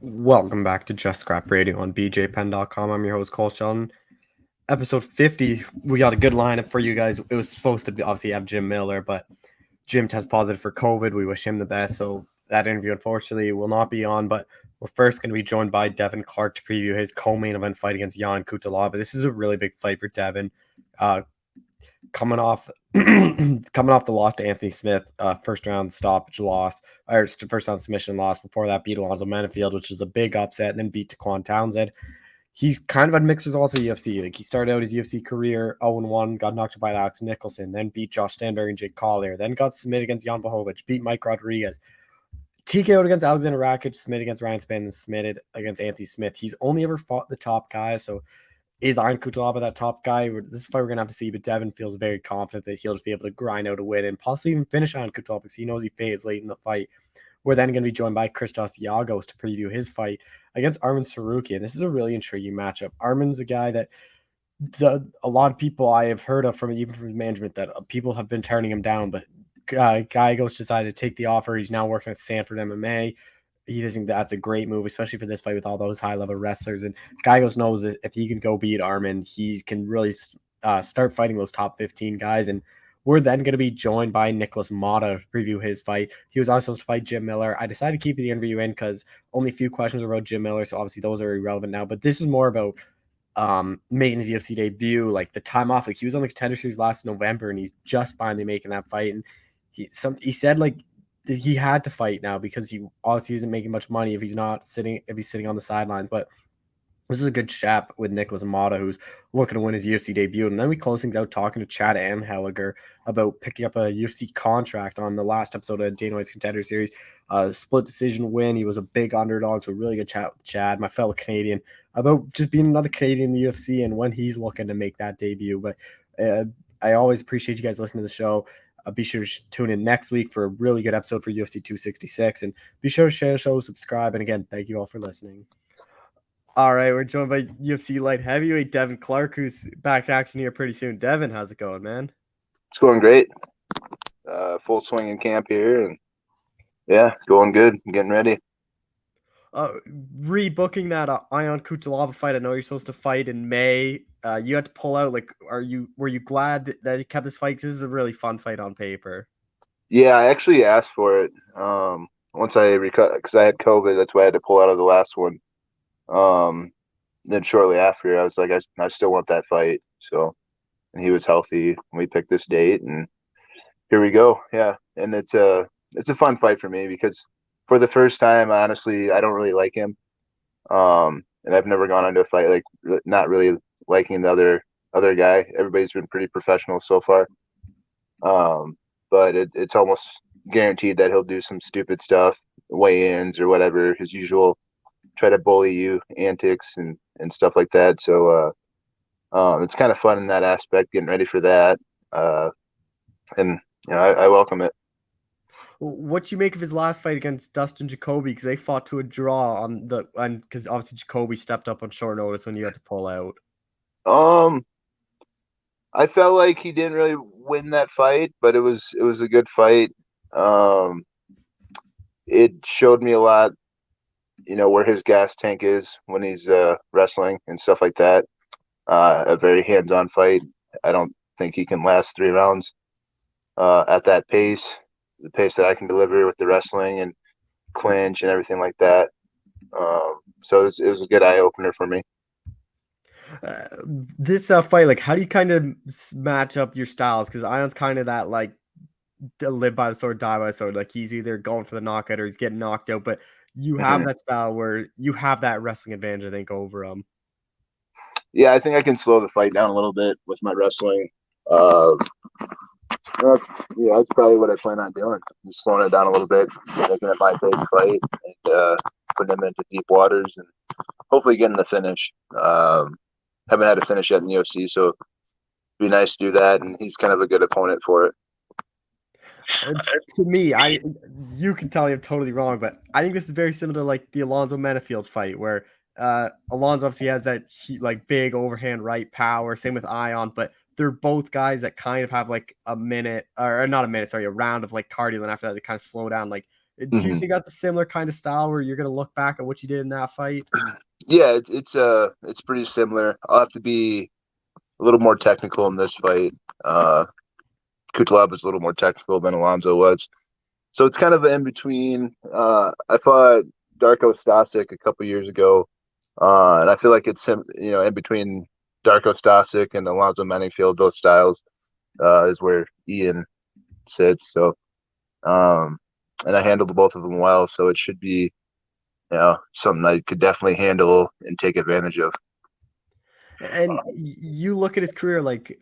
Welcome back to Just Scrap Radio on bjpen.com. I'm your host, Cole Shelton. Episode 50, we got a good lineup for you guys. It was supposed to be obviously have Jim Miller, but Jim tests positive for COVID. We wish him the best. So that interview, unfortunately, will not be on. But we're first going to be joined by Devin Clark to preview his co-main event fight against Jan Kutalaba. This is a really big fight for Devin. Coming off the loss to Anthony Smith, first round stoppage loss, or first round submission loss. Before that, beat Alonzo Menifield, which is a big upset, and then beat Taquan Townsend. He's kind of had mixed results at UFC. Like, he started out his UFC career 0-1, got knocked out by Alex Nicholson, then beat Josh Stanberg and Jake Collier, then got submitted against Jan Blachowicz, beat Mike Rodriguez, TKO'd against Alexander Rakic, submitted against Ryan Spann, and submitted against Anthony Smith. He's only ever fought the top guys, so is Iron Kutalaba that top guy? This fight we're going to have to see, but Devin feels very confident that he'll just be able to grind out a win and possibly even finish Iron Kutalaba because he knows he fades late in the fight. We're then going to be joined by Christos Giagos to preview his fight against Arman Sarukian. And this is a really intriguing matchup. Arman's a guy that a lot of people I have heard of even from his management that people have been turning him down, but Giagos decided to take the offer. He's now working at Sanford MMA. He doesn't think that's a great move, especially for this fight with all those high-level wrestlers. And Giagos knows that if he can go beat Arman, he can really start fighting those top 15 guys. And we're then going to be joined by Nikolas Motta to preview his fight. He was also supposed to fight Jim Miller. I decided to keep the interview in because only a few questions were about Jim Miller, so obviously those are irrelevant now. But this is more about making his UFC debut, like the time off. Like, he was on the Contender Series last November, and he's just finally making that fight. And he said like he had to fight now because he obviously isn't making much money if he's sitting on the sidelines. But this is a good chat with Nikolas Motta, who's looking to win his UFC debut. And then we close things out talking to Chad Anheliger about picking up a UFC contract on the last episode of Dana White's Contender Series. Split decision win. He was a big underdog, so really good chat with Chad, my fellow Canadian, about just being another Canadian in the UFC and when he's looking to make that debut. But I always appreciate you guys listening to the show. Be sure to tune in next week for a really good episode for UFC 266. And be sure to share the show, subscribe. And again, thank you all for listening. All right, we're joined by UFC light heavyweight Devin Clark, who's back in action here pretty soon. Devin, how's it going, man? It's going great. Full swing in camp here, and yeah, going good. Getting ready. Rebooking that Ion Kutalaba fight. I know you're supposed to fight in May. You had to pull out. Like, were you glad that he kept this fight? Because this is a really fun fight on paper. Yeah, I actually asked for it. Once I because I had COVID, that's why I had to pull out of the last one. Then shortly after, I was like, I still want that fight. So, and he was healthy. We picked this date, and here we go. Yeah, and it's a fun fight for me because for the first time, honestly, I don't really like him. And I've never gone into a fight like not really liking the other guy. Everybody's been pretty professional so far. But it's almost guaranteed that he'll do some stupid stuff, weigh-ins or whatever, his usual try to bully you antics and stuff like that. So it's kind of fun in that aspect, getting ready for that. And I welcome it. What you make of his last fight against Dustin Jacoby? Because they fought to a draw because obviously Jacoby stepped up on short notice when you had to pull out. I felt like he didn't really win that fight, but it was a good fight. It showed me a lot, where his gas tank is when he's wrestling and stuff like that. A very hands-on fight. I don't think he can last 3 rounds at that pace, the pace that I can deliver with the wrestling and clinch and everything like that. So it was a good eye opener for me. This fight, like, how do you kind of match up your styles? Because Ion's kind of that, like, live by the sword, die by the sword. Like, he's either going for the knockout or he's getting knocked out. But you have that style where you have that wrestling advantage, I think, over him. Yeah, I think I can slow the fight down a little bit with my wrestling. That's probably what I plan on doing. Just slowing it down a little bit, making it my big fight, and putting him into deep waters, and hopefully getting the finish. Haven't had a finish yet in the UFC, so it'd be nice to do that. And he's kind of a good opponent for it. To me, you can tell me I'm totally wrong, but I think this is very similar to like the Alonzo Menifield fight, where Alonzo obviously has that big overhand right power. Same with Ion, but they're both guys that kind of have like a round of like cardio, and after that they kind of slow down. Like, Do you Mhm. think that's a similar kind of style where you're gonna look back at what you did in that fight? Yeah, it's pretty similar. I'll have to be a little more technical in this fight. Kutalab was a little more technical than Alonzo was. So it's kind of an in between. I fought Darko Stasic a couple years ago, and I feel like it's in between Darko Stasic and Alonzo Menifield. Those styles is where Ian sits. So, um, and I handled both of them well. So it should be something I could definitely handle and take advantage of. And you look at his career, like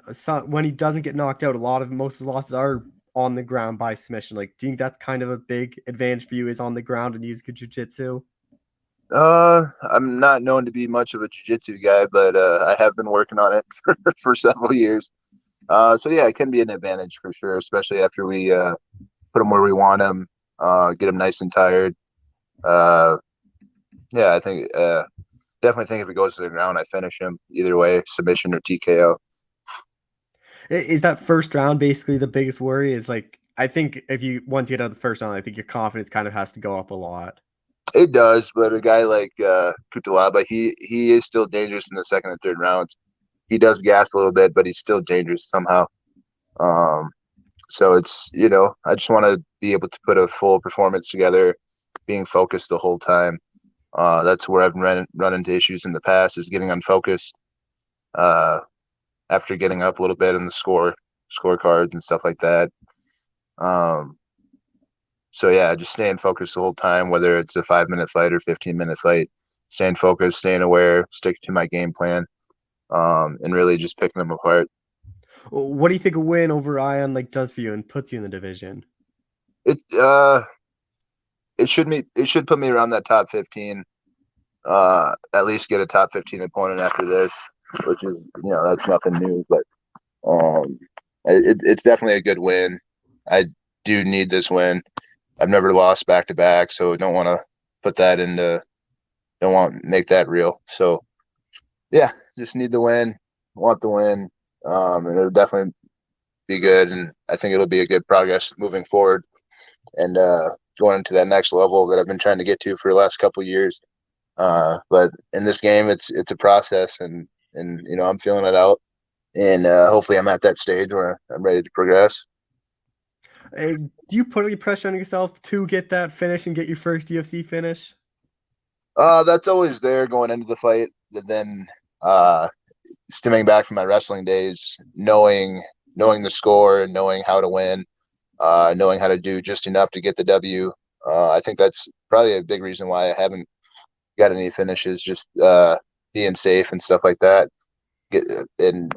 when he doesn't get knocked out, most of his losses are on the ground by submission. Like, do you think that's kind of a big advantage for you is on the ground and use good jujitsu? I'm not known to be much of a jiu-jitsu guy, but I have been working on it for several years. So yeah, it can be an advantage for sure, especially after we put him where we want him, get him nice and tired. Uh, yeah, I think definitely think if he goes to the ground, I finish him either way, submission or TKO. Is that first round basically the biggest worry? Is like I think if you once you get out of the first round, I think your confidence kind of has to go up a lot. It does, but a guy like Kutalaba, he is still dangerous in the second and third rounds. He does gas a little bit, but he's still dangerous somehow. Um, so it's I just want to be able to put a full performance together, being focused the whole time. That's where I've run into issues in the past is getting unfocused after getting up a little bit in the scorecards and stuff like that. Um, so yeah, just staying focused the whole time, whether it's a 5 minute fight or 15 minute fight, staying focused, staying aware, sticking to my game plan, and really just picking them apart. What do you think a win over Ion like does for you and puts you in the division? It it should put me around that top 15. At least get a top 15 opponent after this, which is that's nothing new, but um, it's definitely a good win. I do need this win. I've never lost back to back, so don't want to put that into don't want to make that real. So yeah, just need the win, want the win, and it'll definitely be good, and I think it'll be a good progress moving forward and going into that next level that I've been trying to get to for the last couple of years. But in this game, it's a process, and I'm feeling it out, and hopefully I'm at that stage where I'm ready to progress. Do you put any pressure on yourself to get that finish and get your first UFC finish? That's always there going into the fight. But then uh, stemming back from my wrestling days, knowing the score and knowing how to win, knowing how to do just enough to get the W. I think that's probably a big reason why I haven't got any finishes. Just being safe and stuff like that. And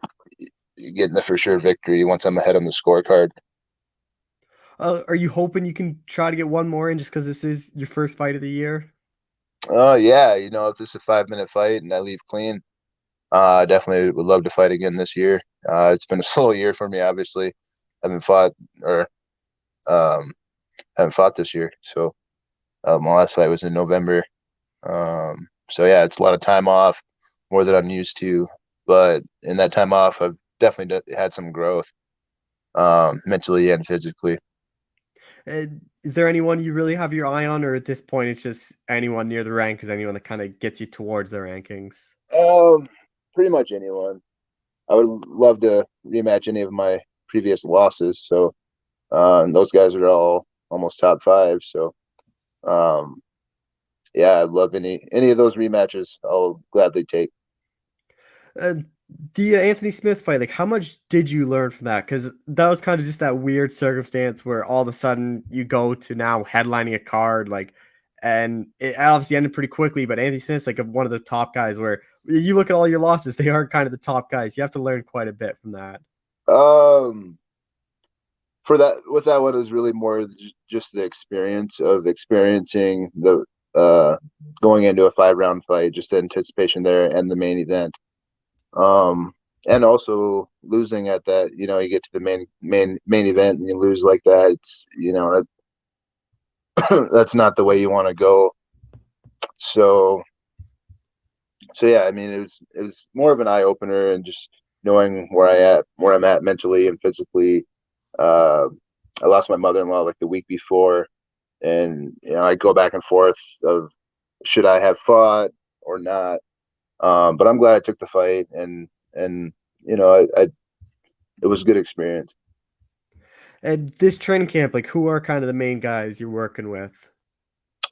getting the for sure victory once I'm ahead on the scorecard. Are you hoping you can try to get one more in just because this is your first fight of the year? Oh yeah, if this is a 5 minute fight and I leave clean, I definitely would love to fight again this year. It's been a slow year for me, obviously. Haven't fought or um, haven't fought this year. So my last fight was in November. So yeah, it's a lot of time off, more than I'm used to. But in that time off, I've definitely had some growth, mentally and physically. Is there anyone you really have your eye on, or at this point it's just anyone near the rank? Is anyone that kind of gets you towards the rankings? Um, Pretty much anyone. I would love to rematch any of my previous losses. So, and those guys are all almost top five. So, um, yeah, I'd love any of those rematches. I'll gladly take. Uh, the Anthony Smith fight, like how much did you learn from that? Because that was kind of just that weird circumstance where all of a sudden you go to now headlining a card, like, and it obviously ended pretty quickly. But Anthony Smith's like one of the top guys. Where you look at all your losses, they are kind of the top guys. You have to learn quite a bit from that. Um, for that, with that one, it was really more just the experience of experiencing the going into a 5 round fight, just the anticipation there and the main event. Um, and also losing at that, you get to the main event and you lose like that. It's that's not the way you want to go. So yeah, I mean it was more of an eye opener and just knowing where I'm at mentally and physically. Uh, I lost my mother-in-law like the week before, and I go back and forth of should I have fought or not. But I'm glad I took the fight, and it was a good experience. And this training camp, like, who are kind of the main guys you're working with?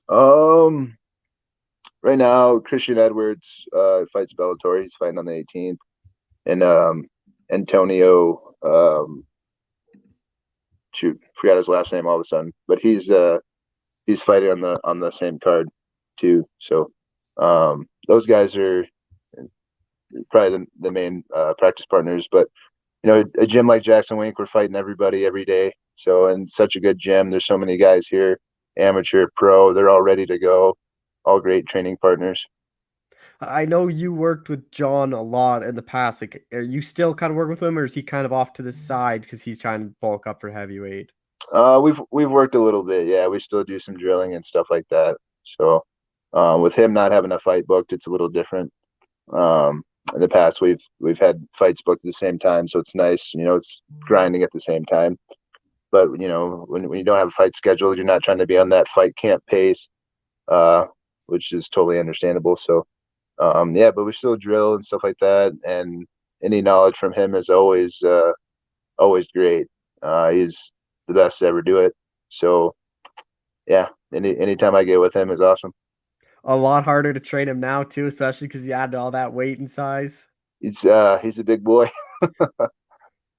Um, right now, Christian Edwards fights Bellator. He's fighting on the 18th, and Antonio, shoot, forgot his last name all of a sudden, but he's fighting on the same card too. So those guys are probably the main practice partners. But a gym like Jackson Wink, we're fighting everybody every day. So, and such a good gym. There's so many guys here, amateur, pro. They're all ready to go. All great training partners. I know you worked with John a lot in the past. Like, are you still kind of working with him, or is he kind of off to the side because he's trying to bulk up for heavyweight? We've worked a little bit. Yeah, we still do some drilling and stuff like that. So, with him not having a fight booked, it's a little different. In the past, we've had fights booked at the same time, so it's nice. It's grinding at the same time. But when you don't have a fight scheduled, you're not trying to be on that fight camp pace, uh, which is totally understandable. So, yeah, but we still drill and stuff like that, and any knowledge from him is always great. He's the best to ever do it. So, yeah, anytime I get with him is awesome. A lot harder to train him now too, especially because he added all that weight and size. He's a big boy.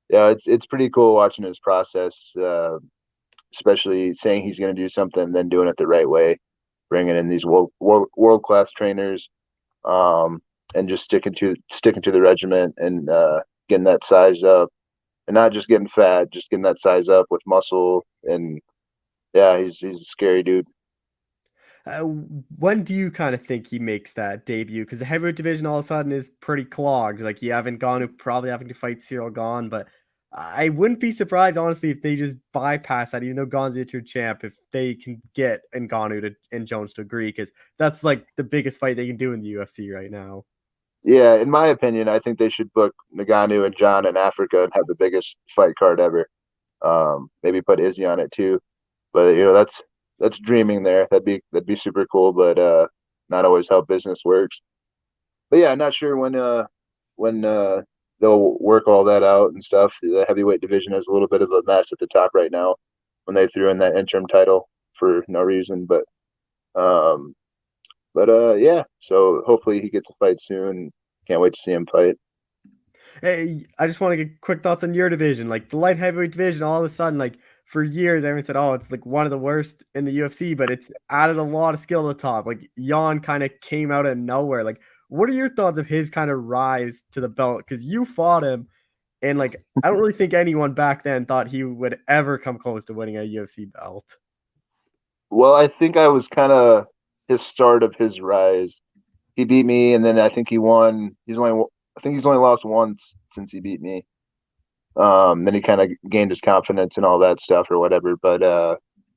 Yeah, it's pretty cool watching his process, especially saying he's going to do something, then doing it the right way, bringing in these world class trainers, and just sticking to the regiment and getting that size up, and not just getting fat, just getting that size up with muscle. And yeah, he's a scary dude. When do you kind of think he makes that debut? Because the heavyweight division all of a sudden is pretty clogged. Like, you haven't gone to probably having to fight Cyril Gahn, but I wouldn't be surprised, honestly, if they just bypass that, even though Gahn's the two champ, if they can get Ngannou and Jones to agree, because that's like the biggest fight they can do in the UFC right now. Yeah, in my opinion, I think they should book Nagano and John in Africa and have the biggest fight card ever. Maybe put Izzy on it too, but that's dreaming there. That'd be super cool, but not always how business works. But yeah, not sure when they'll work all that out and stuff. The heavyweight division is a little bit of a mess at the top right now when they threw in that interim title for no reason. Um, yeah. So hopefully he gets a fight soon. Can't wait to see him fight. Hey, I just want to get quick thoughts on your division. Like the light heavyweight division, all of a sudden, like for years, everyone said, "Oh, it's like one of the worst in the UFC," but it's added a lot of skill to the top. Like Jan kind of came out of nowhere. Like, what are your thoughts of his kind of rise to the belt? Because you fought him, and like I don't really think anyone back then thought he would ever come close to winning a UFC belt. Well, I think I was kind of his start of his rise. He beat me, and then I think he won. I think he's only lost once since he beat me. Then he kind of gained his confidence and all that stuff or whatever. But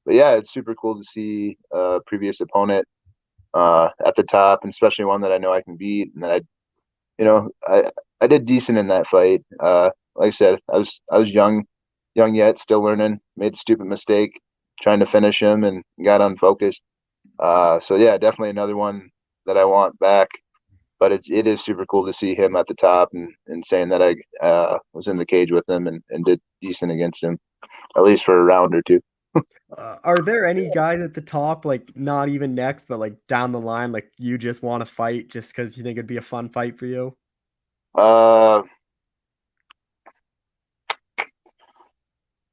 yeah, it's super cool to see a previous opponent at the top, and especially one that I know I can beat. And then I did decent in that fight. Like I said, I was young yet, still learning. Made a stupid mistake trying to finish him and got unfocused. So yeah, definitely another one that I want back. But it is super cool to see him at the top and saying that I was in the cage with him and did decent against him, at least for a round or two. Are there any guys at the top, like not even next, but like down the line, like you just want to fight just because you think it'd be a fun fight for you? Uh,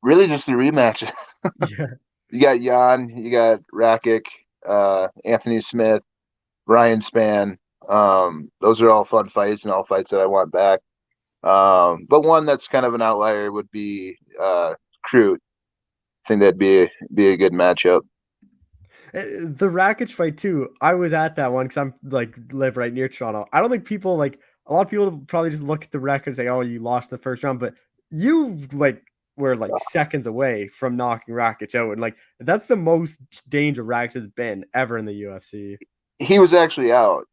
really just the rematch. Yeah. You got Jan, you got Rakic, Anthony Smith, Ryan Spann. Those are all fun fights and all fights that I want back. But one that's kind of an outlier would be Crute. I think that'd be a good matchup. The Rakic fight too. I was at that one because I'm like live right near Toronto. I don't think people like a lot of people probably just look at the record and say, "Oh, you lost the first round," but you like were like seconds away from knocking Rakic out, and like that's the most danger Rakic has been ever in the UFC. He was actually out.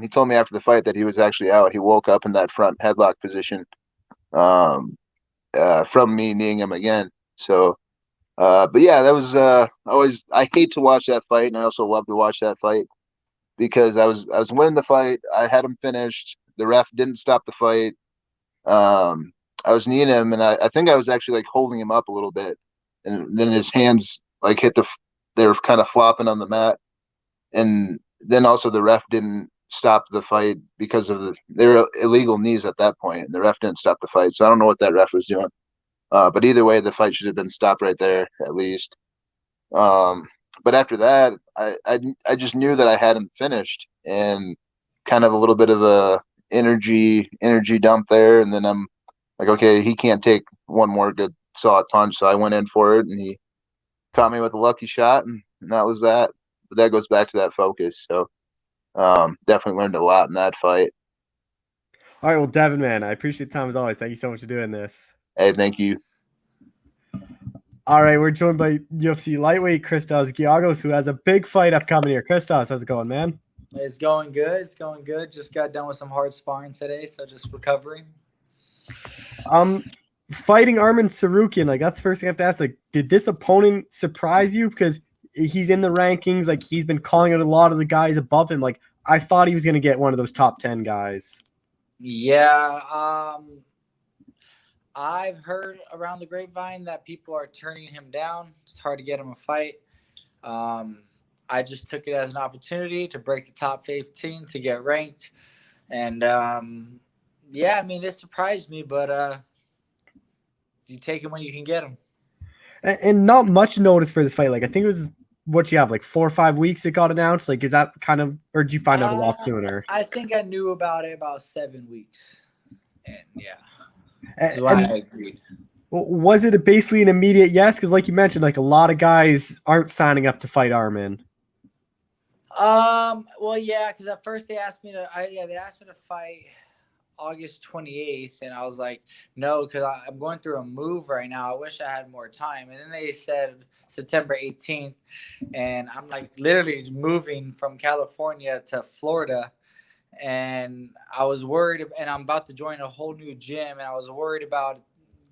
He told me after the fight that he was actually out. He woke up in that front headlock position from me kneeing him again. So But yeah, that was I hate to watch that fight, and I also love to watch that fight because I was winning the fight. I had him finished. The ref didn't stop the fight. Um, I was kneeing him, and I think I was actually like holding him up a little bit, and then his hands like they were kind of flopping on the mat, and then also the ref didn't stop the fight because of their illegal knees at that point, and the ref didn't stop the fight. So I don't know what that ref was doing. But either way, the fight should have been stopped right there at least. Um, but after that, I just knew that I hadn't finished, and kind of a little bit of a energy dump there, and then I'm like, okay, he can't take one more good solid punch, so I went in for it, and he caught me with a lucky shot, and that was that. But that goes back to that focus. So definitely learned a lot in that fight. All right, well, Devin, man, I appreciate the time as always. Thank you so much for doing this. Hey, thank you. All right, we're joined by UFC lightweight Christos Giagos, who has a big fight upcoming here. Christos, how's it going, man? It's going good. It's going good. Just got done with some hard sparring today, so just recovering. Fighting Arman Sarukian, like that's the first thing I have to ask. Like, did this opponent surprise you? Because he's in the rankings, like he's been calling out a lot of the guys above him. Like, I thought he was going to get one of those top 10 guys. Yeah, I've heard around the grapevine that people are turning him down. It's hard to get him a fight. I just took it as an opportunity to break the top 15 to get ranked. And, yeah, I mean, it surprised me, but you take him when you can get him. And not much notice for this fight. Like, I think it was what you have, like 4 or 5 weeks it got announced. Like, is that kind of, or did you find out a lot sooner? I think I knew about it about 7 weeks. And, yeah. And I agreed. Was it basically an immediate yes? Because, like you mentioned, like a lot of guys aren't signing up to fight Arman. Well, yeah, because at first they asked me to fight August 28th, and I was like, no, because I'm going through a move right now. I wish I had more time. And then they said September 18th, and I'm like literally moving from California to Florida. And I was worried, and I'm about to join a whole new gym, and I was worried about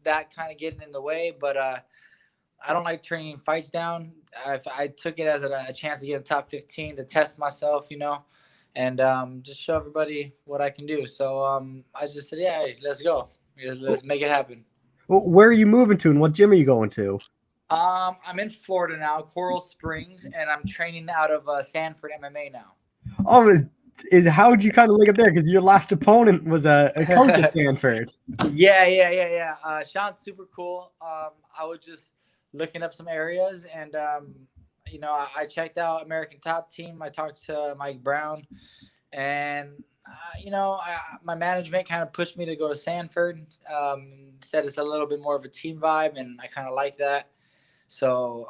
that kind of getting in the way. But I don't like turning fights down. I took it as a chance to get a top 15 to test myself, and just show everybody what I can do. So I just said, yeah, hey, let's go. Let's make it happen. Well, where are you moving to, and what gym are you going to? I'm in Florida now, Coral Springs, and I'm training out of Sanford MMA now. Oh, how would you kind of look at there? Because your last opponent was a coach at Sanford. Yeah. Sean's super cool. I was just looking up some areas, and I checked out American Top Team. I talked to Mike Brown, and my management kind of pushed me to go to Sanford. Said it's a little bit more of a team vibe, and I kind of like that. So,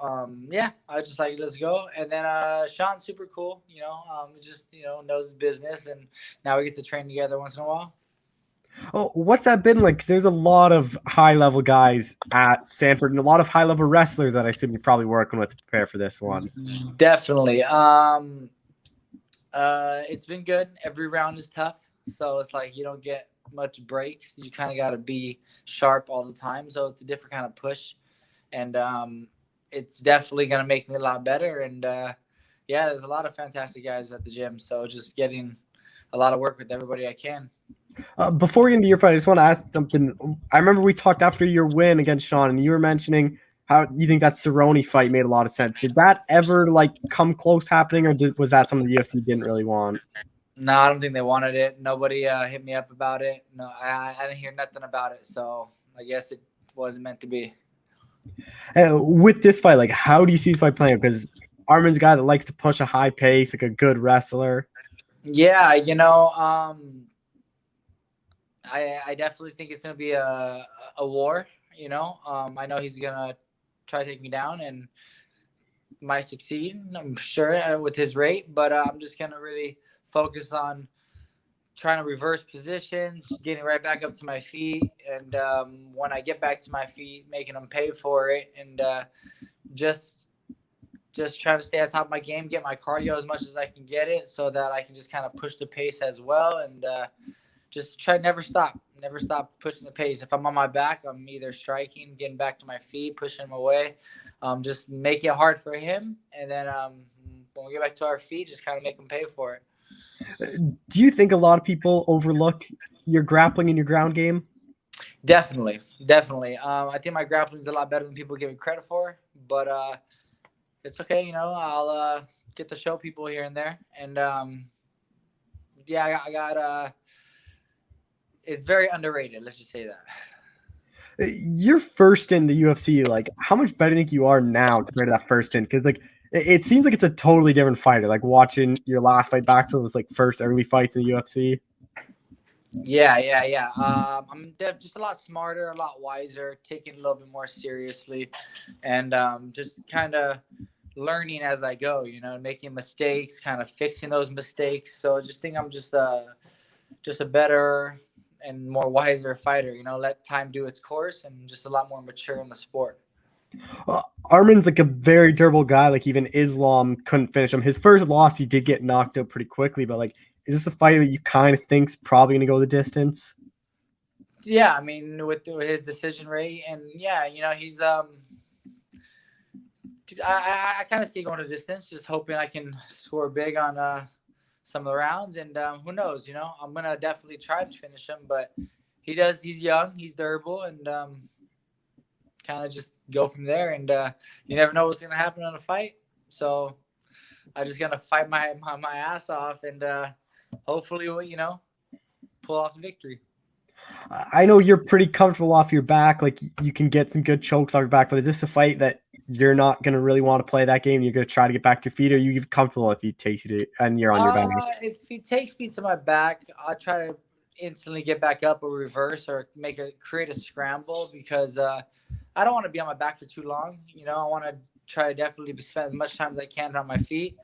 yeah, I was just like, let's go. And then Sean's super cool, just, knows his business. And now we get to train together once in a while. Oh, what's that been like? 'Cause there's a lot of high-level guys at Sanford and a lot of high-level wrestlers that I assume you're probably working with to prepare for this one. Definitely. It's been good. Every round is tough. So it's like you don't get much breaks. You kind of got to be sharp all the time. So it's a different kind of push. And it's definitely going to make me a lot better. And, yeah, there's a lot of fantastic guys at the gym. So just getting a lot of work with everybody I can. Before we get into your fight, I just want to ask something. I remember we talked after your win against Sean, and you were mentioning how you think that Cerrone fight made a lot of sense. Did that ever, come close happening, or was that something the UFC didn't really want? No, I don't think they wanted it. Nobody hit me up about it. No, I didn't hear nothing about it. So I guess it wasn't meant to be. With this fight, how do you see this fight playing? Because Arman's a guy that likes to push a high pace, like a good wrestler. Yeah, I definitely think it's going to be a war, I know he's going to try to take me down and might succeed, I'm sure, with his rate. But I'm just going to really focus on trying to reverse positions, getting right back up to my feet. And when I get back to my feet, making them pay for it. And just trying to stay on top of my game, get my cardio as much as I can get it so that I can just kind of push the pace as well. And just try to never stop pushing the pace. If I'm on my back, I'm either striking, getting back to my feet, pushing them away. just make it hard for him, and then when we get back to our feet, just kind of make him pay for it. Do you think a lot of people overlook your grappling and your ground game? Definitely. I think my grappling is a lot better than people give it credit for, but it's okay. You know, I'll get to show people here and there, and I got it's very underrated. Let's just say that. Your first in the UFC, like, how much better do you think you are now compared to that first in? Because, like, it seems like it's a totally different fighter. Like, watching your last fight back to those, like, first early fights in the UFC. Yeah. I'm just a lot smarter, a lot wiser, taking it a little bit more seriously, and just kind of learning as I go, you know, making mistakes, kind of fixing those mistakes. So I just think I'm just a better and more wiser fighter, you know, let time do its course, and just a lot more mature in the sport. Armin's like a very durable guy. Like, even Islam couldn't finish him. His first loss, he did get knocked out pretty quickly, but like, is this a fight that you kind of think's probably going to go the distance? Yeah, I mean, with his decision rate, and yeah, you know, he's I kind of see going to distance, just hoping I can score big on some of the rounds, and who knows, you know, I'm gonna definitely try to finish him, but he's young, he's durable, and kind of just go from there, and you never know what's gonna happen in a fight, so I just gonna fight my ass off, and hopefully, you know, pull off the victory. I know you're pretty comfortable off your back, like you can get some good chokes off your back, but is this a fight that you're not going to really want to play that game? You're going to try to get back to your feet, or are you comfortable if he takes you to, and you're on your back? If he takes me to my back, I'll try to instantly get back up or reverse or create a scramble, because I don't want to be on my back for too long. You know, I want to try to definitely spend as much time as I can on my feet.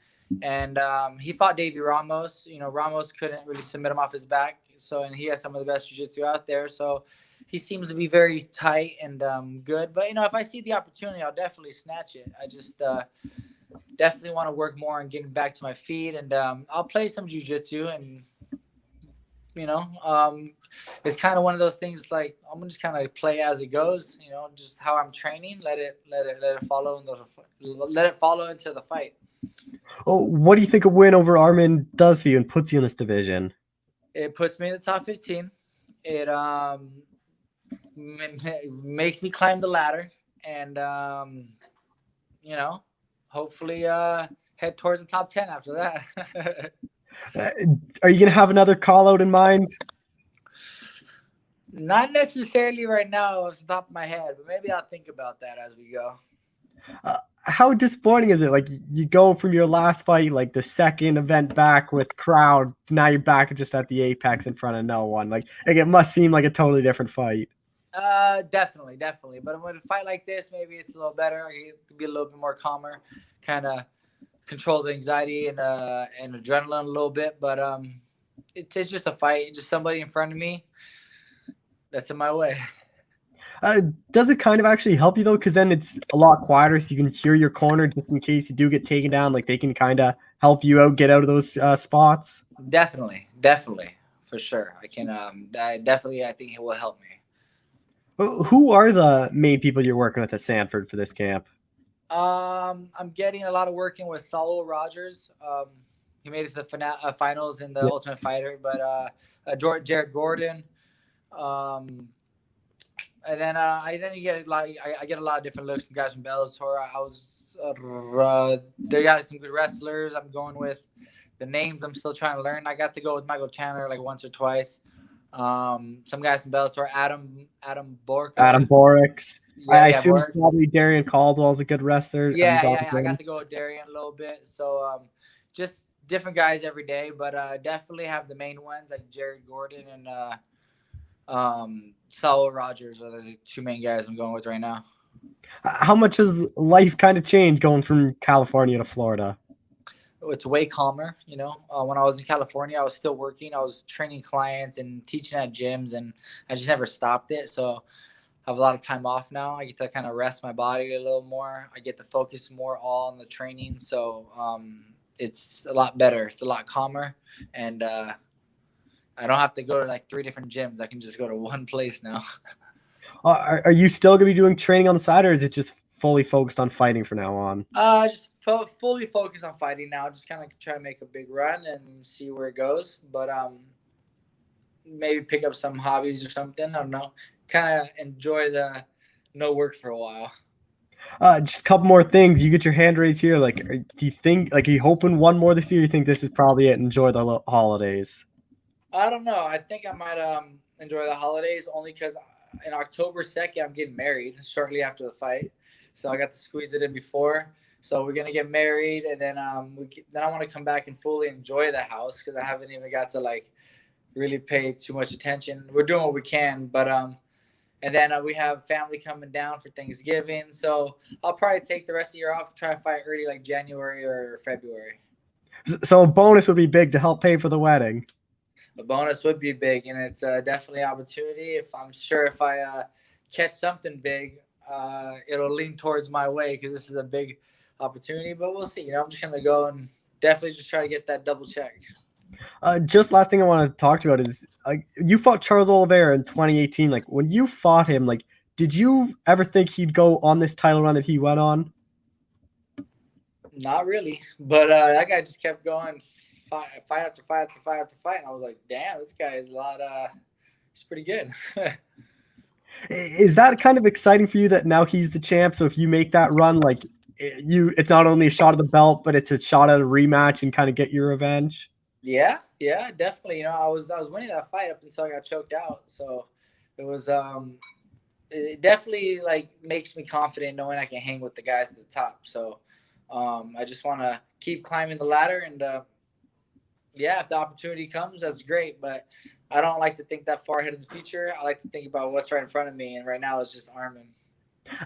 And he fought Davey Ramos. You know, Ramos couldn't really submit him off his back. So, and he has some of the best jiu-jitsu out there. So he seems to be very tight and good. But, you know, if I see the opportunity, I'll definitely snatch it. I just definitely want to work more on getting back to my feet. And I'll play some jiu-jitsu. And, you know, it's kind of one of those things. It's like, I'm just kind of play as it goes, you know, just how I'm training. Let it follow into the fight. Oh, what do you think a win over Armin does for you and puts you in this division? It puts me in the top 15. It makes me climb the ladder, and you know, hopefully head towards the top 10 after that. Are you gonna have another call out in mind? Not necessarily right now off the top of my head, but maybe I'll think about that as we go. How disappointing is it? Like, you go from your last fight, like the second event back with crowd, now you're back just at the apex in front of no one. Like it must seem like a totally different fight. Definitely. But when a fight like this, maybe it's a little better. It could be a little bit more calmer, kind of control the anxiety and adrenaline a little bit. But it's just a fight, just somebody in front of me that's in my way. Does it kind of actually help you though? Because then it's a lot quieter, so you can hear your corner just in case you do get taken down. Like, they can kind of help you out, get out of those spots. Definitely, for sure. I can. I think it will help me. Who are the main people you're working with at Sanford for this camp? I'm getting a lot of working with Saul Rogers. He made it to the finals in the Ultimate Fighter, but Jared Gordon. And then I get I get a lot of different looks from guys from Bellator. They got some good wrestlers. I'm going with the names. I'm still trying to learn. I got to go with Michael Chandler like once or twice. Some guys from Bellator. Adam Bork. Adam Borix. I assume Bork. Probably Darian Caldwell's a good wrestler. Yeah. I got to go with Darian a little bit. So just different guys every day, but definitely have the main ones like Jared Gordon and Saul Rogers are the two main guys I'm going with right now. How much has life kind of changed going from California to Florida? It's way calmer, you know. When I was in California, I was still working. I was training clients and teaching at gyms, and I just never stopped it. So I have a lot of time off now. I get to kind of rest my body a little more. I get to focus more all on the training. So it's a lot better. It's a lot calmer, and I don't have to go to like 3 different gyms. I can just go to one place now. Are you still going to be doing training on the side, or is it just fully focused on fighting from now on? Just fully focused on fighting now. Just kind of try to make a big run and see where it goes. But maybe pick up some hobbies or something. I don't know. Kind of enjoy the no work for a while. Just a couple more things. You get your hand raised here. Like, do you think, like, are you hoping one more this year? You think this is probably it? Enjoy the holidays. I don't know. I think I might enjoy the holidays only because in October 2nd, I'm getting married shortly after the fight. So I got to squeeze it in before. So we're gonna get married, and then then I want to come back and fully enjoy the house because I haven't even got to like really pay too much attention. We're doing what we can, but and then we have family coming down for Thanksgiving. So I'll probably take the rest of the year off, try to fight early like January or February. So a bonus would be big to help pay for the wedding. A bonus would be big, and it's definitely an opportunity. If I catch something big, it'll lean towards my way because this is a big opportunity. But we'll see. I'm just gonna go and definitely just try to get that double check. Just last thing I want to talk to you about is you fought Charles Oliveira in 2018. Like when you fought him, like did you ever think he'd go on this title run that he went on? Not really, but that guy just kept going, fight after fight after fight after fight, and I was like, damn, this guy is a lot. He's pretty good. Is that kind of exciting for you that now he's the champ? So if you make that run, like it's not only a shot at the belt, but it's a shot at a rematch and kind of get your revenge. Yeah, definitely. I was winning that fight up until I got choked out. So it was it definitely like makes me confident knowing I can hang with the guys at the top. So I just want to keep climbing the ladder, and if the opportunity comes, that's great. But I don't like to think that far ahead of the future. I like to think about what's right in front of me, and right now it's just Armin.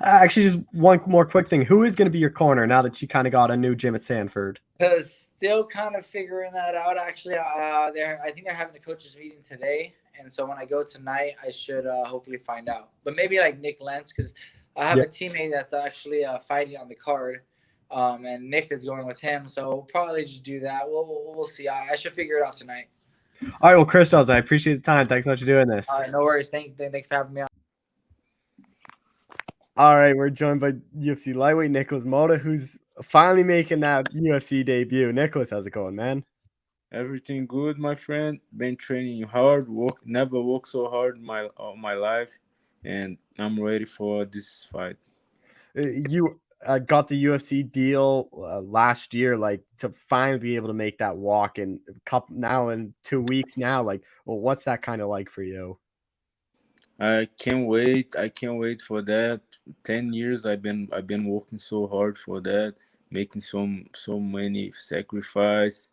Actually, just one more quick thing. Who is going to be your corner now that you kind of got a new gym at Sanford? Still kind of figuring that out. Actually, I think they're having a coaches meeting today, and so when I go tonight, I should hopefully find out. But maybe like Nick Lentz, because I have a teammate that's actually fighting on the card, and Nick is going with him. So we'll probably just do that. We'll see. I should figure it out tonight. All right, well, Christos, I appreciate the time. Thanks so much for doing this. All right, no worries. Thanks for having me on. All right, we're joined by UFC lightweight Nikolas Motta, who's finally making that UFC debut. Nikolas, how's it going, man? Everything good, my friend. Been training hard. Never worked so hard in my life, and I'm ready for this fight. You got the UFC deal last year, like to finally be able to make that walk in now in 2 weeks now. Like, well, what's that kind of like for you? I can't wait. I can't wait for that. 10 years I've been working so hard for that, making so many sacrifices,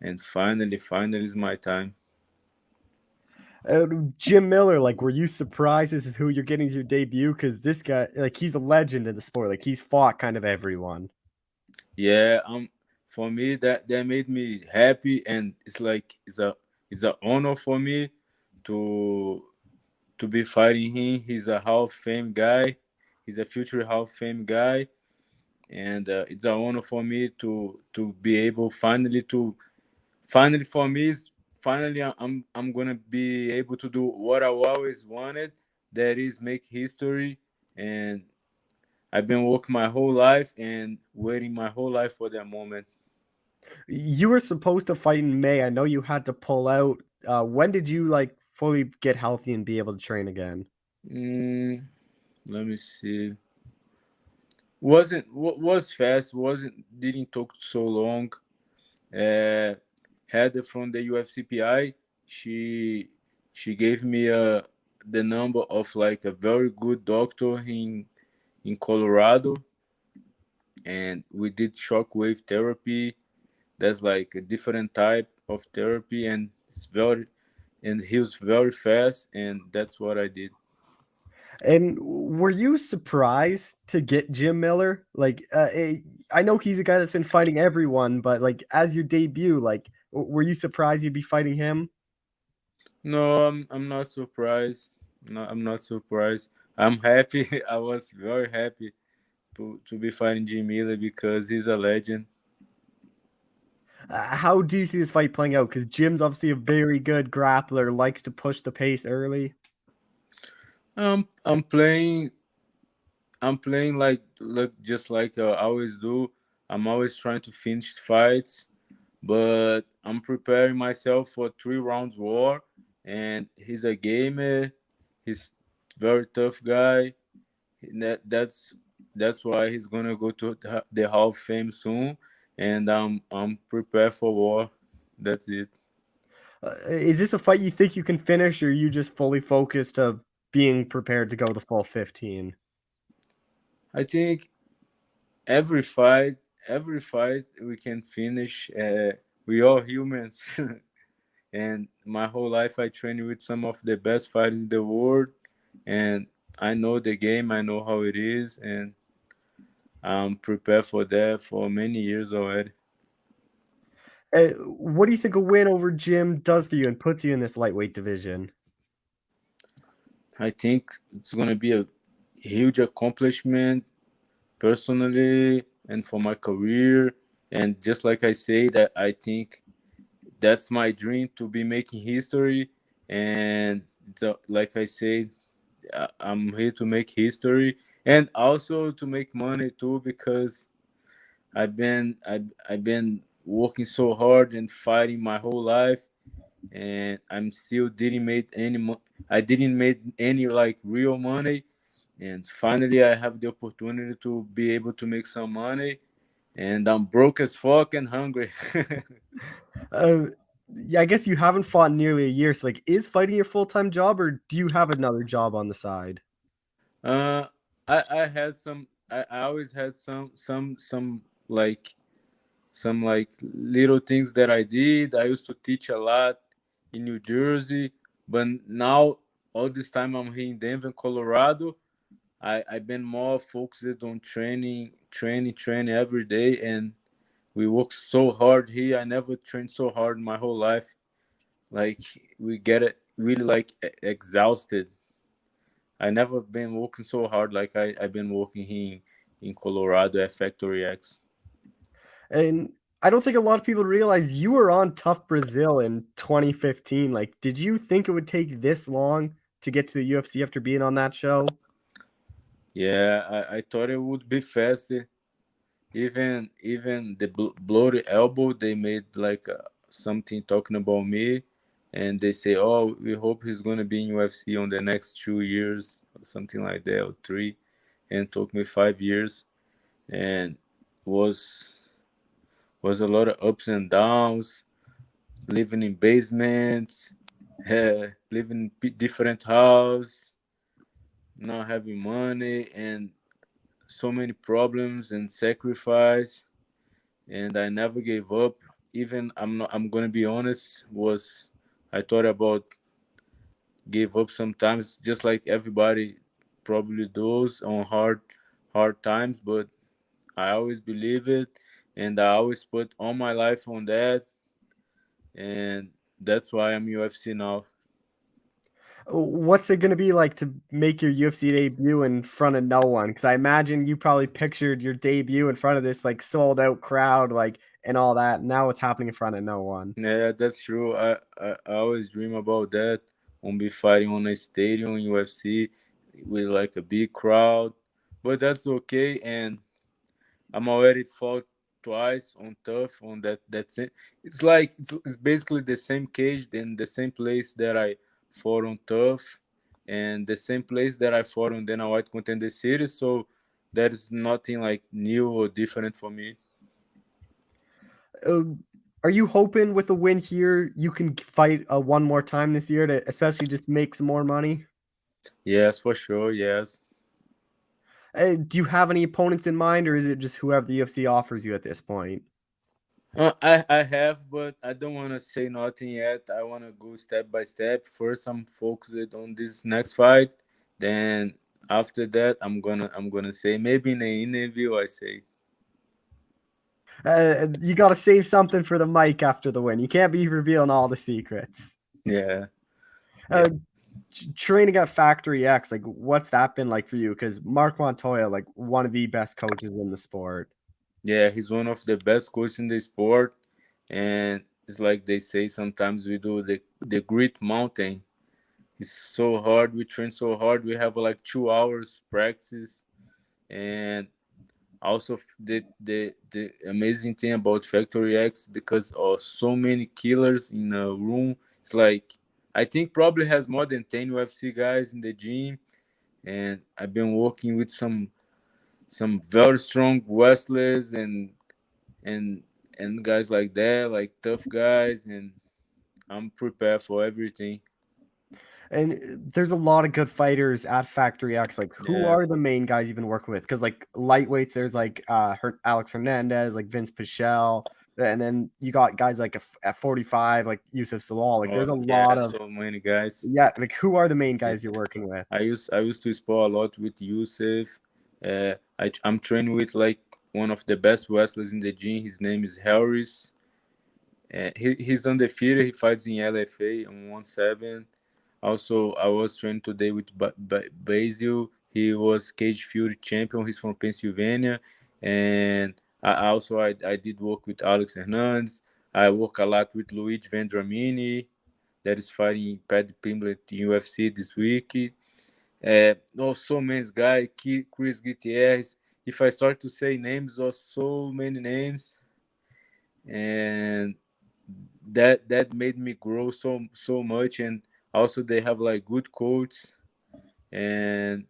and finally is my time. Jim Miller, like, were you surprised this is who you're getting as your debut? Because this guy, like, he's a legend in the sport. Like, he's fought kind of everyone. Yeah, for me that made me happy, and it's like it's an honor for me to be fighting him. He's a Hall of Fame guy. He's a future Hall of Fame guy, and it's an honor for me to be able finally for me is finally I'm gonna be able to do what I always wanted, that is make history. And I've been working my whole life and waiting my whole life for that moment. You were supposed to fight in May. I know you had to pull out. When did you like fully get healthy and be able to train again? Let me see. Was fast. Didn't take so long. Heather from the UFCPI, she gave me the number of like a very good doctor in Colorado, and we did shockwave therapy. That's like a different type of therapy, and he was very fast, and that's what I did. And were you surprised to get Jim Miller? Like, I know he's a guy that's been fighting everyone, but like as your debut, like, were you surprised you'd be fighting him? No, I'm not surprised. No, I'm not surprised. I'm happy. I was very happy to be fighting Jim Miller because he's a legend. How do you see this fight playing out? Because Jim's obviously a very good grappler, likes to push the pace early. I'm playing I'm playing like just like I always do. I'm always trying to finish fights, but I'm preparing myself for 3 rounds war. And he's a gamer. He's very tough guy. That's why he's gonna go to the Hall of Fame soon. And I'm prepared for war. That's it. Is this a fight you think you can finish, or are you just fully focused of being prepared to go the full 15? I think every fight, every fight we can finish. We all humans. And my whole life I trained with some of the best fighters in the world, and I know the game. I know how it is, and I'm prepared for that for many years already. What do you think a win over Jim does for you and puts you in this lightweight division? I think it's gonna be a huge accomplishment personally and for my career. And just like I say, that I think that's my dream, to be making history. And like I said, I'm here to make history and also to make money too, because I've been working so hard and fighting my whole life, and I'm still didn't make any I didn't make any like real money, and finally I have the opportunity to be able to make some money, and I'm broke as fuck and hungry. Uh, yeah, I guess you haven't fought in nearly a year. So, like, is fighting your full-time job, or do you have another job on the side? uh, I had some. I always had some like some like little things that I did. I used to teach a lot in New Jersey, but now all this time I'm here in Denver, Colorado. I've been more focused on training every day, and we work so hard here. I never trained so hard in my whole life. Like we get it really like exhausted. I never been working so hard like I've been working here in Colorado at Factory X. And I don't think a lot of people realize you were on Tough Brazil in 2015. Like, did you think it would take this long to get to the UFC after being on that show? Yeah, I thought it would be faster. Even the bloody elbow, they made like something talking about me, and they say, "Oh, we hope he's gonna be in UFC on the next 2 years or something like that, or three," and it took me 5 years, and was was a lot of ups and downs, living in basements, living in different house, not having money, and so many problems and sacrifice. And I never gave up. Even I'm gonna be honest, was I thought about give up sometimes, just like everybody probably does on hard times, but I always believe it, and I always put all my life on that, and that's why I'm UFC now. What's it going to be like to make your UFC debut in front of no one? Because I imagine you probably pictured your debut in front of this like sold out crowd, like and all that. Now it's happening in front of no one. Yeah, that's true. I always dream about that, on be fighting on a stadium in UFC with like a big crowd, but that's okay. And I'm already fought twice on tough on that. That's it. It's like it's basically the same cage in the same place that I fought on tough, and the same place that I fought on Dana White Contender Series. So that is nothing like new or different for me. Uh, are you hoping with a win here you can fight one more time this year to especially just make some more money? Yes, for sure. Yes. Do you have any opponents in mind, or is it just whoever the UFC offers you at this point? I have, but I don't want to say nothing yet. I want to go step by step. First, I'm focused on this next fight. Then after that, I'm gonna say maybe in an interview. I say You got to save something for the mic after the win. You can't be revealing all the secrets. yeah, yeah, Uh, Training at Factory X, like what's that been like for you? Because Mark Montoya, like one of the best coaches in the sport. yeah. He's one of the best coaches in the sport, and it's like they say sometimes we do the grit mountain. It's so hard. We train so hard. We have like 2 hours practice, And also the amazing thing about Factory X, because of so many killers in a room, it's like I think probably has more than 10 UFC guys in the gym, and I've been working with some very strong wrestlers and and guys like that, like tough guys, and I'm prepared for everything. And there's a lot of good fighters at Factory X. Like, who Yeah. are the main guys you've been working with? Because like lightweights, there's like Alex Hernandez, like Vince Pichel, and then you got guys like at 45, like Yusuf Salal. Like, Oh there's a yeah, lot of so many guys. yeah. Like, who are the main Yeah. guys you're working with? I used to spar a lot with Yusuf. I'm training with like one of the best wrestlers in the gym. His name is Harris. He's undefeated. He fights in LFA on 1-7. Also, I was training today with Basil. He was Cage Fury champion. He's from Pennsylvania. And I did work with Alex Hernandez. I work a lot with Luigi Vendramini, that is fighting Paddy Pimblett in UFC this week. So many guys, Chris Gutierrez. If I start to say names of so many names, and that made me grow so much. And also they have like good coaches, and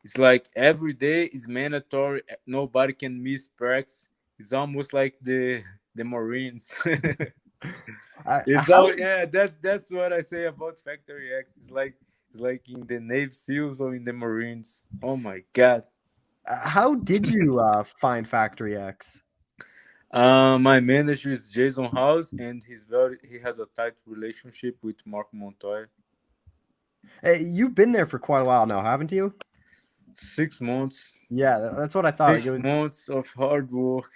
it's like every day is mandatory. Nobody can miss practice. It's almost like the Marines. It's How all, yeah. That's what I say about Factory X. It's like in the Navy SEALs or in the Marines. Oh my God. how did you find Factory X? My manager is Jason House, and he has a tight relationship with Mark Montoya. You've been there for quite a while now, haven't you? 6 months. Yeah, that's what I thought. Like, it Six was, months of hard work.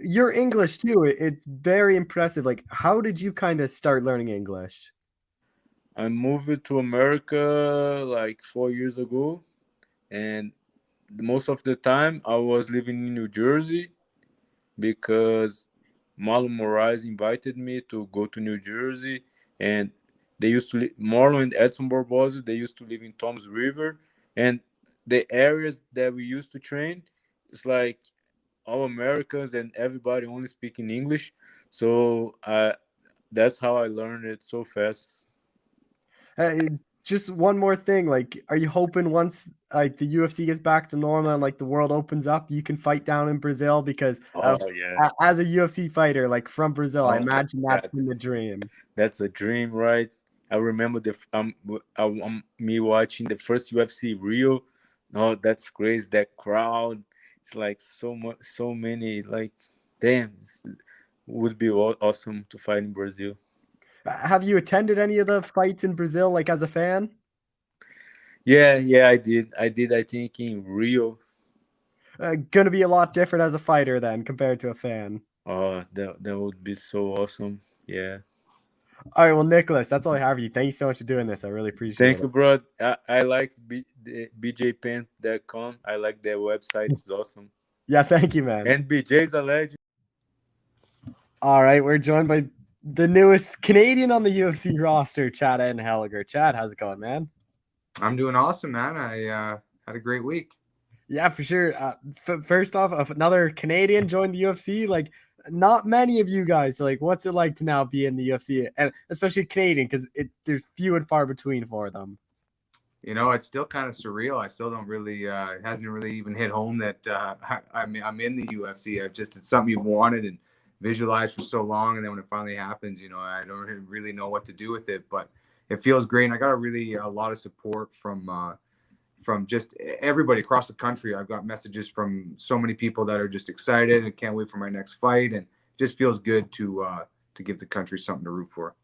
your English too. It's very impressive. Like, how did you kind of start learning English? I moved to America like 4 years ago, and most of the time I was living in New Jersey because Marlon Moraes invited me to go to New Jersey, and they used to Marlon and Edson Barbosa. They used to live in Toms River, and the areas that we used to train, it's like all Americans and everybody only speaking English. So that's how I learned it so fast. Uh, just one more thing. Like, are you hoping once like the UFC gets back to normal and like the world opens up, you can fight down in Brazil? Because Oh yeah. as a UFC fighter, like from Brazil, I Oh my imagine that's God. been the dream. That's a dream, right? I remember me watching the first UFC Rio. Oh, that's crazy! That crowd, it's like so much, so many. Like, damn, would be awesome to fight in Brazil. Have you attended any of the fights in Brazil, like as a fan? Yeah, I did. I think in Rio. Gonna be a lot different as a fighter then compared to a fan. Oh, that would be so awesome. Yeah. All right, well, Nicholas, that's all I have for you. Thank you so much for doing this. I really appreciate Thank it. you, bro. I like the bjpen.com. I like their website. It's awesome. Yeah, thank you, man. And BJ's a legend. All right, we're joined by the newest Canadian on the UFC roster, Chad Anheliger. Chad, how's it going, man? I'm doing awesome, man. I had a great week. Yeah, for sure. First off, if another Canadian joined the UFC, like not many of you guys. Like, what's it like to now be in the UFC, and especially Canadian, because there's few and far between for them. You know, it's still kind of surreal. I still don't really, it hasn't really even hit home that I'm in the UFC. It's something you've wanted and visualized for so long. And then when it finally happens, you know, I don't really know what to do with it, but it feels great. And I got a lot of support from just everybody across the country. I've got messages from so many people that are just excited and can't wait for my next fight. And it just feels good to give the country something to root for.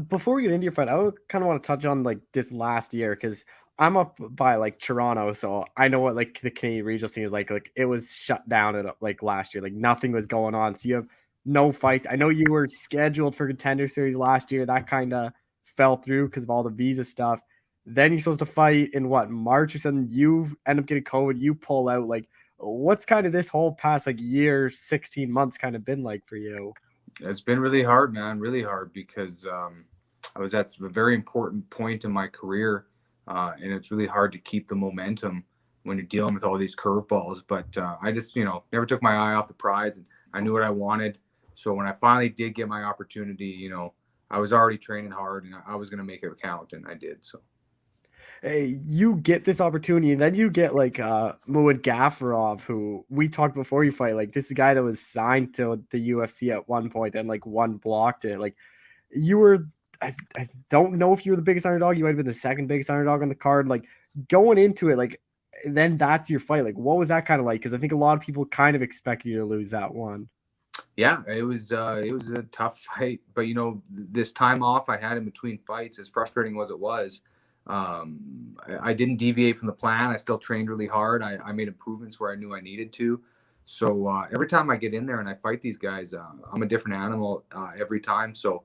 Before we get into your fight, I kind of want to touch on like this last year because I'm up by like Toronto, so I know what like the Canadian regional scene is like. Like it was shut down at like last year, like nothing was going on. So you have no fights. I know you were scheduled for Contender Series last year. That kind of fell through because of all the visa stuff. Then you're supposed to fight in what March or something. You end up getting COVID. You pull out. Like, what's kind of this whole past like year, 16 months kind of been like for you? It's been really hard, man, really hard because I was at a very important point in my career and it's really hard to keep the momentum when you're dealing with all these curveballs. But I just, never took my eye off the prize, and I knew what I wanted. So when I finally did get my opportunity, I was already training hard, and I was going to make it count, and I did. So. Hey, you get this opportunity, and then you get like Muad Gafarov, who we talked before you fight. Like, this is a guy that was signed to the UFC at one point, and like one blocked it. Like, you were, I don't know if you were the biggest underdog. You might have been the second biggest underdog on the card. Like, going into it, like, then that's your fight. Like, what was that kind of like? Because I think a lot of people kind of expect you to lose that one. Yeah, it was a tough fight, but this time off I had in between fights, as frustrating as it was, I didn't deviate from the plan. I still trained really hard. I made improvements where I knew I needed to. So every time I get in there and I fight these guys, I'm a different animal every time. So,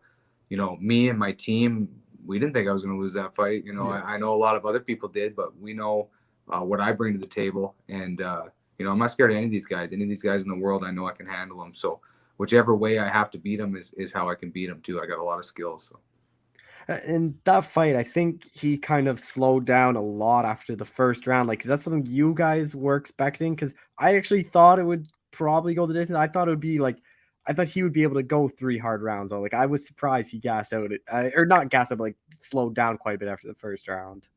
me and my team, we didn't think I was going to lose that fight. Yeah. I know a lot of other people did, but we know what I bring to the table, and I'm not scared of any of these guys. Any of these guys in the world, I know I can handle them. So whichever way I have to beat them is how I can beat them too. I got a lot of skills. So. In that fight, I think he kind of slowed down a lot after the first round. Like, is that something you guys were expecting? Because I actually thought it would probably go the distance. I thought it would be like, I thought he would be able to go 3 hard rounds. Like, I was surprised he gassed out, or not gassed out, but like slowed down quite a bit after the first round.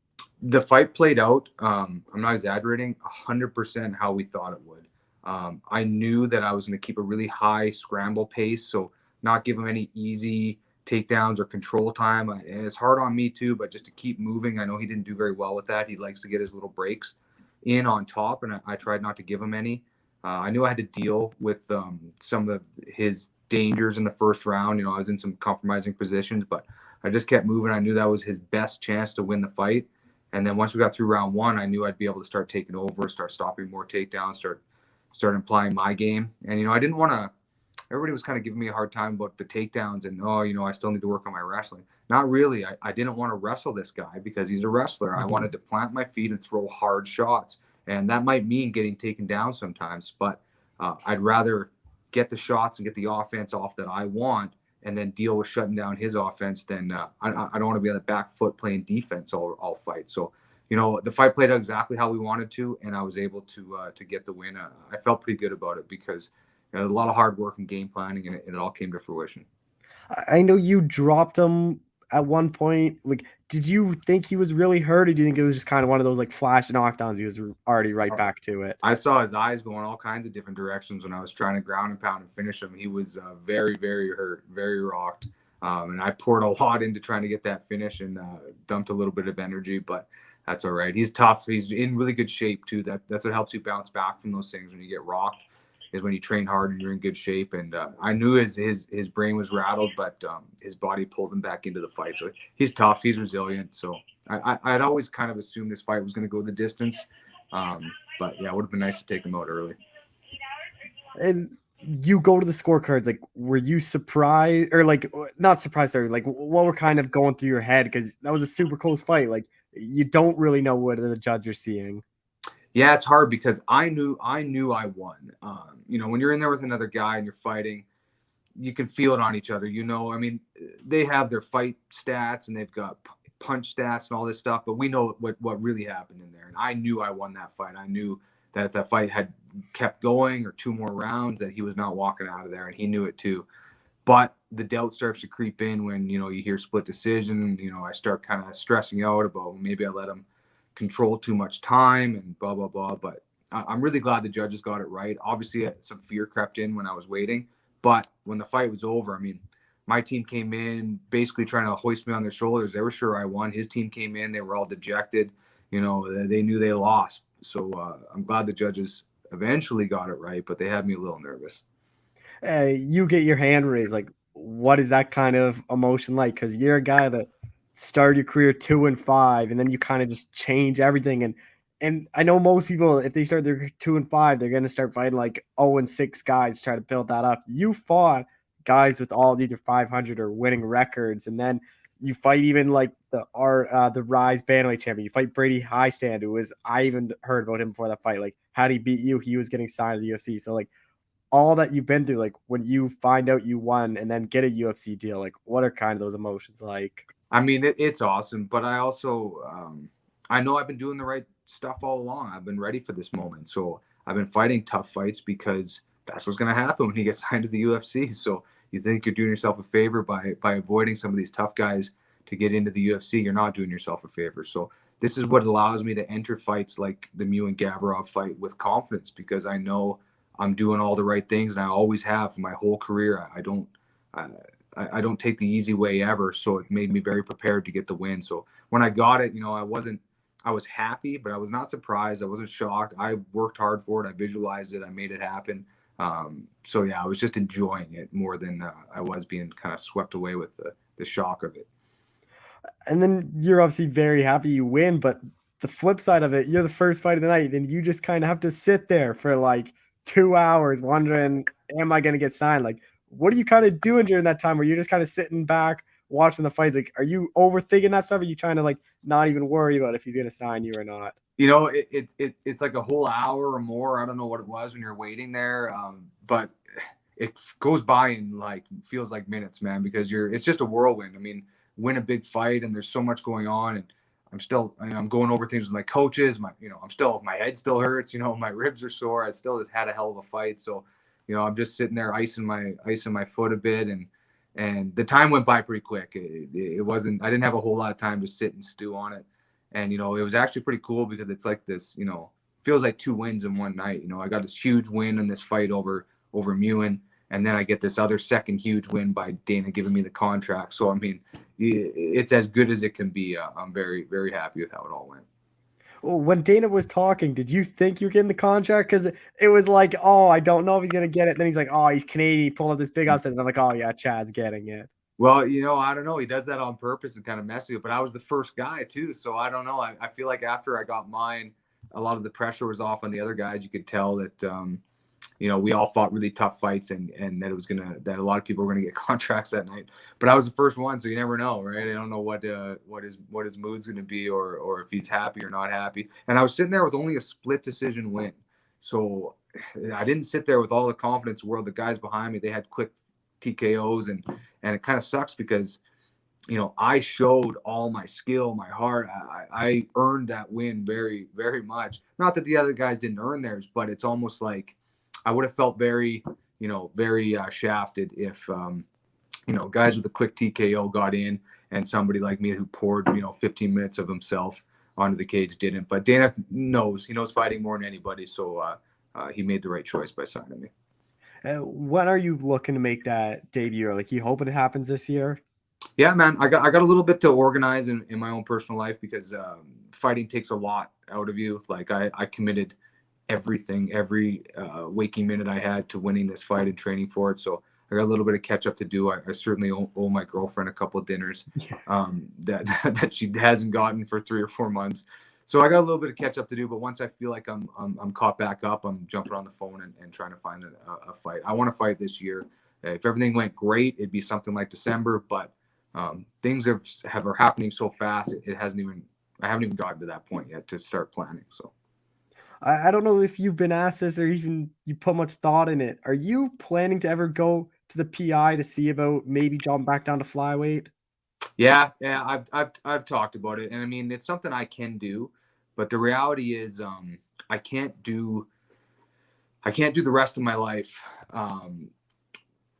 The fight played out, I'm not exaggerating, 100% how we thought it would. I knew that I was going to keep a really high scramble pace, so not give him any easy takedowns or control time. And it's hard on me too, but just to keep moving. I know he didn't do very well with that. He likes to get his little breaks in on top, and I tried not to give him any. I knew I had to deal with some of his dangers in the first round. I was in some compromising positions, but I just kept moving. I knew that was his best chance to win the fight. And then once we got through round 1, I knew I'd be able to start taking over, start stopping more takedowns, start applying my game. And, I didn't want to – everybody was kind of giving me a hard time about the takedowns and, I still need to work on my wrestling. Not really. I didn't want to wrestle this guy because he's a wrestler. I wanted to plant my feet and throw hard shots. And that might mean getting taken down sometimes, but I'd rather get the shots and get the offense off that I want and then deal with shutting down his offense, then I don't want to be on the back foot playing defense all fight. So, the fight played out exactly how we wanted to, and I was able to get the win. I felt pretty good about it because a lot of hard work and game planning, and it all came to fruition. I know you dropped him at one point. Like, did you think he was really hurt, or do you think it was just kind of one of those like flash knockdowns? He was already right back to it. I saw his eyes going all kinds of different directions when I was trying to ground and pound and finish him. He was very, very hurt, very rocked. And I poured a lot into trying to get that finish and dumped a little bit of energy, but that's all right. He's tough. He's in really good shape too. That's what helps you bounce back from those things when you get rocked, is when you train hard and you're in good shape. And I knew his brain was rattled, but his body pulled him back into the fight. So he's tough. He's resilient. So I'd always kind of assumed this fight was going to go the distance. But yeah, it would have been nice to take him out early. And you go to the scorecards. Like, were you surprised, or like not surprised? Or like, what were kind of going through your head? Because that was a super close fight. Like, you don't really know what the judge are seeing. Yeah, it's hard because I knew I won. When you're in there with another guy and you're fighting, you can feel it on each other. I mean, they have their fight stats and they've got punch stats and all this stuff, but we know what really happened in there. And I knew I won that fight. I knew that if that fight had kept going or 2 more rounds, that he was not walking out of there, and he knew it too. But the doubt starts to creep in when, you hear split decision. I start kind of stressing out about maybe I let him control too much time and blah, blah, blah. But I'm really glad the judges got it right. Obviously, some fear crept in when I was waiting. But when the fight was over, I mean, my team came in basically trying to hoist me on their shoulders. They were sure I won. His team came in. They were all dejected. They knew they lost. So I'm glad the judges eventually got it right, but they had me a little nervous. You get your hand raised. Like, what is that kind of emotion like? Because you're a guy that started your career 2-5, and then you kind of just change everything. And I know most people, if they start their 2-5, they're going to start fighting like 0-6 guys, try to build that up. You fought guys with all either 500 or winning records, and then you fight even like the Rise Bantamweight champion. You fight Brady Highstand, who was, I even heard about him before that fight. Like, how did he beat you? He was getting signed to the UFC. So like, all that you've been through, like when you find out you won and then get a UFC deal, like what are kind of those emotions like? I mean, it's awesome, but I also, I know I've been doing the right stuff all along. I've been ready for this moment. So I've been fighting tough fights because that's what's going to happen when you get signed to the UFC. So you think you're doing yourself a favor by avoiding some of these tough guys to get into the UFC. You're not doing yourself a favor. So this is what allows me to enter fights like the Mew and Gavrov fight with confidence, because I know I'm doing all the right things, and I always have my whole career. I don't take the easy way ever. So it made me very prepared to get the win. So when I got it, I was happy, but I was not surprised. I wasn't shocked. I worked hard for it. I visualized it. I made it happen. So yeah, I was just enjoying it more than I was being kind of swept away with the shock of it. And then you're obviously very happy you win, but the flip side of it, you're the first fight of the night, and you just kind of have to sit there for like 2 hours wondering, am I going to get signed? Like, what are you kind of doing during that time where you're just kind of sitting back watching the fights? Like, are you overthinking that stuff? Or are you trying to like not even worry about if he's going to sign you or not? It's like a whole hour or more. I don't know what it was when you're waiting there, but it goes by in like feels like minutes, man, because it's just a whirlwind. I mean, win a big fight and there's so much going on, and I'm going over things with my coaches. My head still hurts. My ribs are sore. I still just had a hell of a fight. So, I'm just sitting there icing my foot a bit, and the time went by pretty quick. It wasn't. I didn't have a whole lot of time to sit and stew on it. And, it was actually pretty cool because it's like this, feels like 2 wins in one night. I got this huge win in this fight over Mewen, and then I get this other second huge win by Dana giving me the contract. So, I mean, it's as good as it can be. I'm very, very happy with how it all went. Well, when Dana was talking, did you think you're getting the contract? Because it was like, oh, I don't know if he's going to get it. Then he's like, oh, he's Canadian. He pulled up this big upset. And I'm like, oh, yeah, Chad's getting it. Well, I don't know. He does that on purpose and kind of mess with it. But I was the first guy, too. So I don't know. I feel like after I got mine, a lot of the pressure was off on the other guys. You could tell that, we all fought really tough fights, and that a lot of people were gonna get contracts that night. But I was the first one, so you never know, right? I don't know what his mood's gonna be, or if he's happy or not happy. And I was sitting there with only a split decision win, so I didn't sit there with all the confidence in the world. The guys behind me, they had quick TKOs, and it kind of sucks because I showed all my skill, my heart. I earned that win very, very much. Not that the other guys didn't earn theirs, but it's almost like I would have felt very, very shafted if, guys with a quick TKO got in and somebody like me who poured, 15 minutes of himself onto the cage didn't. But Dana knows, he knows fighting more than anybody. So he made the right choice by signing me. When are you looking to make that debut? Like, you hoping it happens this year? Yeah, man, I got a little bit to organize in my own personal life because fighting takes a lot out of you. Like I committed everything, every waking minute I had to winning this fight and training for it. So I got a little bit of catch up to do. I certainly owe my girlfriend a couple of dinners that she hasn't gotten for 3 or 4 months. So I got a little bit of catch up to do. But once I feel like I'm caught back up, I'm jumping on the phone and trying to find a fight. I want to fight this year. If everything went great, it'd be something like December. But things are happening so fast. I haven't even gotten to that point yet to start planning. So. I don't know if you've been asked this or even you put much thought in it. Are you planning to ever go to the PI to see about maybe jumping back down to flyweight? Yeah, I've talked about it, and I mean it's something I can do, but the reality is I can't do the rest of my life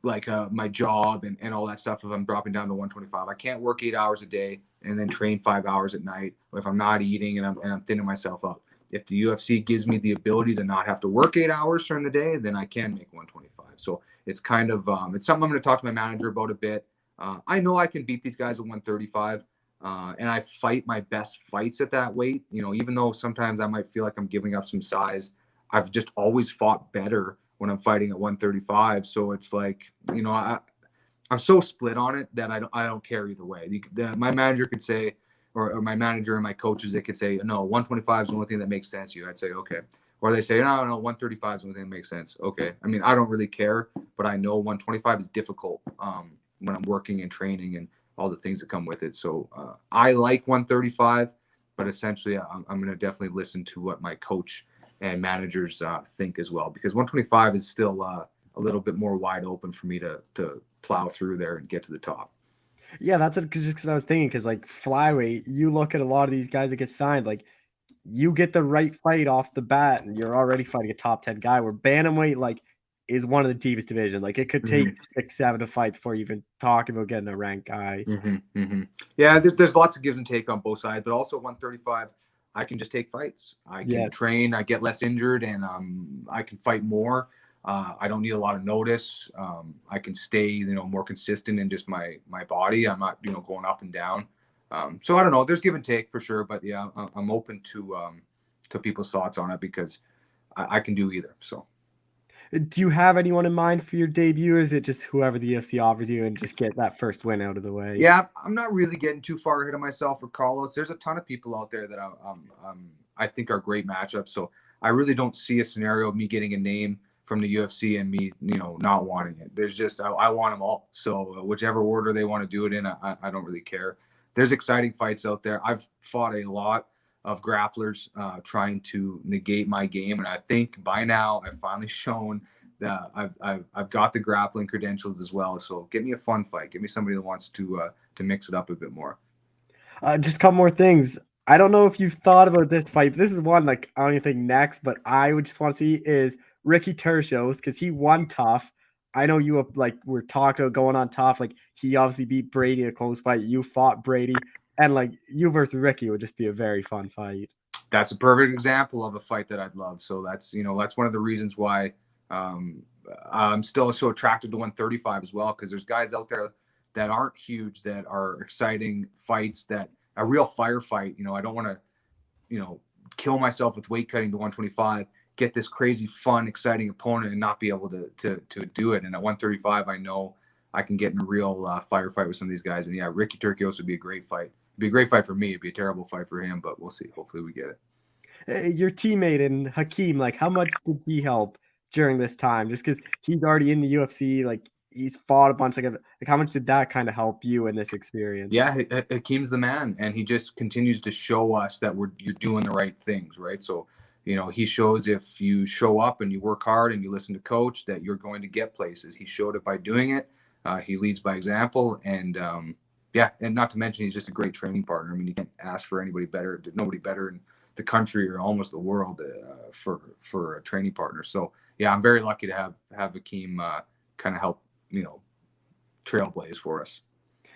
like my job and all that stuff if I'm dropping down to 125. I can't work 8 hours a day and then train 5 hours at night if I'm not eating and I'm thinning myself up. If the UFC gives me the ability to not have to work 8 hours during the day, then I can make 125. So it's kind of it's something I'm going to talk to my manager about a bit. I know I can beat these guys at 135, and I fight my best fights at that weight. Even though sometimes I might feel like I'm giving up some size, I've just always fought better when I'm fighting at 135. So it's like I'm so split on it that I don't care either way. My manager could say. Or my manager and my coaches, they could say, no, 125 is the only thing that makes sense to you. I'd say, okay. Or they say, no, 135 is the only thing that makes sense. Okay. I mean, I don't really care, but I know 125 is difficult when I'm working and training and all the things that come with it. So I like 135, but essentially I'm going to definitely listen to what my coach and managers think as well, because 125 is still a little bit more wide open for me to plow through there and get to the top. Yeah, that's it. Just because I was thinking, because like flyweight, you look at a lot of these guys that get signed, like you get the right fight off the bat, and you're already fighting a top 10 guy. Where bantamweight, like, is one of the deepest divisions. Like, it could take 6, 7 to fight before you even talk about getting a ranked guy. Yeah, there's lots of gives and take on both sides, but also 135, I can just take fights. I can train, I get less injured, and I can fight more. I don't need a lot of notice. I can stay, more consistent in just my body. I'm not, going up and down. So I don't know. There's give and take for sure, but yeah, I'm open to people's thoughts on it because I can do either. So. Do you have anyone in mind for your debut? Or is it just whoever the UFC offers you and just get that first win out of the way? Yeah, I'm not really getting too far ahead of myself or call-outs. There's a ton of people out there that I think are great matchups. So I really don't see a scenario of me getting a name from the UFC and me, not wanting it. There's just I want them all. So whichever order they want to do it in, I don't really care. There's exciting fights out there. I've fought a lot of grapplers trying to negate my game, and I think by now I've finally shown that I've got the grappling credentials as well. So give me a fun fight. Give me somebody that wants to mix it up a bit more. Just a couple more things. I don't know if you've thought about this fight. This is one like I don't even think next, but I would just want to see is Ricky Tercios because he won tough. I know you were talking about going on tough. Like he obviously beat Brady in a close fight. You fought Brady, and like you versus Ricky would just be a very fun fight. That's a perfect example of a fight that I'd love. So that's one of the reasons why I'm still so attracted to 135 as well, because there's guys out there that aren't huge that are exciting fights, that a real firefight. I don't want to kill myself with weight cutting to 125, get this crazy fun exciting opponent and not be able to do it. And at 135 I know I can get in a real firefight with some of these guys. And yeah, Ricky Tercios would be a great fight. It'd be a great fight for me. It'd be a terrible fight for him, but we'll see. Hopefully we get it. Your teammate in Hakeem, like how much did he help during this time? Just because he's already in the UFC, like he's fought a bunch. Like how much did that kind of help you in this experience? Yeah, Hakeem's the man, and he just continues to show us that you're doing the right things, right? So, he shows if you show up and you work hard and you listen to coach that you're going to get places. He showed it by doing it. He leads by example, and and not to mention he's just a great training partner. I mean, you can't ask for anybody better. There's nobody better in the country or almost the world for a training partner. So yeah, I'm very lucky to have Hakeem kind of help trailblaze for us.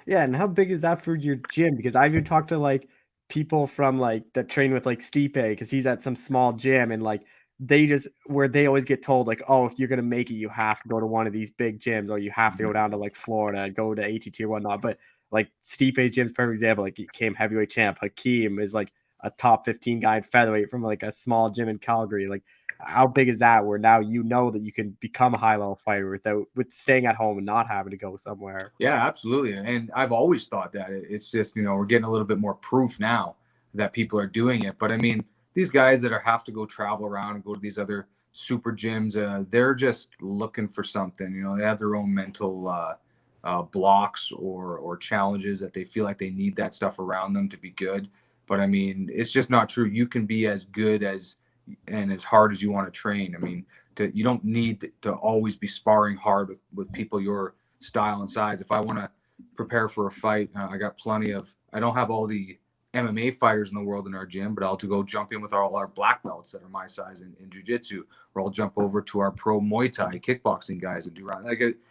Yeah, and how big is that for your gym? Because I've even talked to like people from like that train with like Stipe because he's at some small gym and like they always get told like, oh, if you're gonna make it, you have to go to one of these big gyms or you have to go down to like Florida and go to ATT or whatnot. But like Stipe's gym's perfect example. Like he became heavyweight champ. Hakeem is like a top 15 guy in featherweight from like a small gym in Calgary. Like how big is that where now you know that you can become a high level fighter with staying at home and not having to go somewhere? Yeah, absolutely. And I've always thought that it's just, we're getting a little bit more proof now that people are doing it. But I mean, these guys that have to go travel around and go to these other super gyms, they're just looking for something. They have their own mental blocks or challenges that they feel like they need that stuff around them to be good. But I mean, it's just not true. You can be as good and as hard as you want to train. I mean, you don't need to always be sparring hard with people your style and size. If I want to prepare for a fight, I don't have all the MMA fighters in the world in our gym, but I'll go jump in with all our black belts that are my size in jiu-jitsu, or I'll jump over to our pro Muay Thai kickboxing guys and do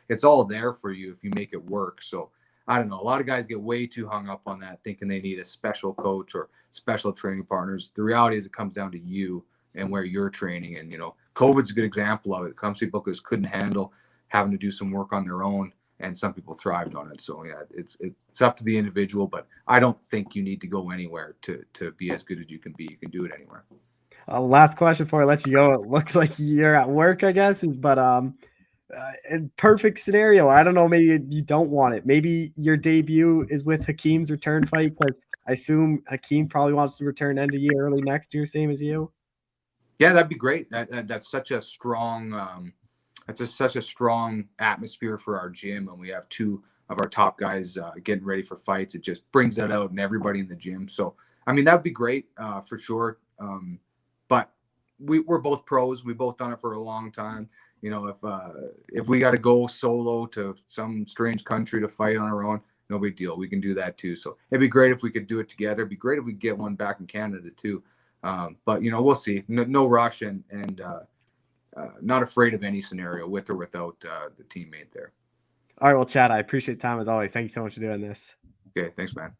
it's all there for you if you make it work. So I don't know. A lot of guys get way too hung up on that, thinking they need a special coach or special training partners. The reality is it comes down to you and where you're training. And, COVID's a good example of it. Some people just couldn't handle having to do some work on their own, and some people thrived on it. So yeah, it's up to the individual, but I don't think you need to go anywhere to be as good as you can be. You can do it anywhere. Last question before I let you go. It looks like you're at work, I guess, but in perfect scenario, I don't know, maybe you don't want it. Maybe your debut is with Hakeem's return fight, because I assume Hakeem probably wants to return end of year, early next year, same as you. Yeah, that'd be great. That's such a strong such a strong atmosphere for our gym, and we have two of our top guys getting ready for fights. It just brings that out in everybody in the gym. So I mean, that'd be great for sure. But we're both pros. We've both done it for a long time. If we got to go solo to some strange country to fight on our own, no big deal. We can do that too. So it'd be great if we could do it together. It'd be great if we could get one back in Canada too. But we'll see. No rush, and not afraid of any scenario with or without the teammate there. All right, well, Chad, I appreciate the time as always. Thank you so much for doing this. Okay, thanks, man.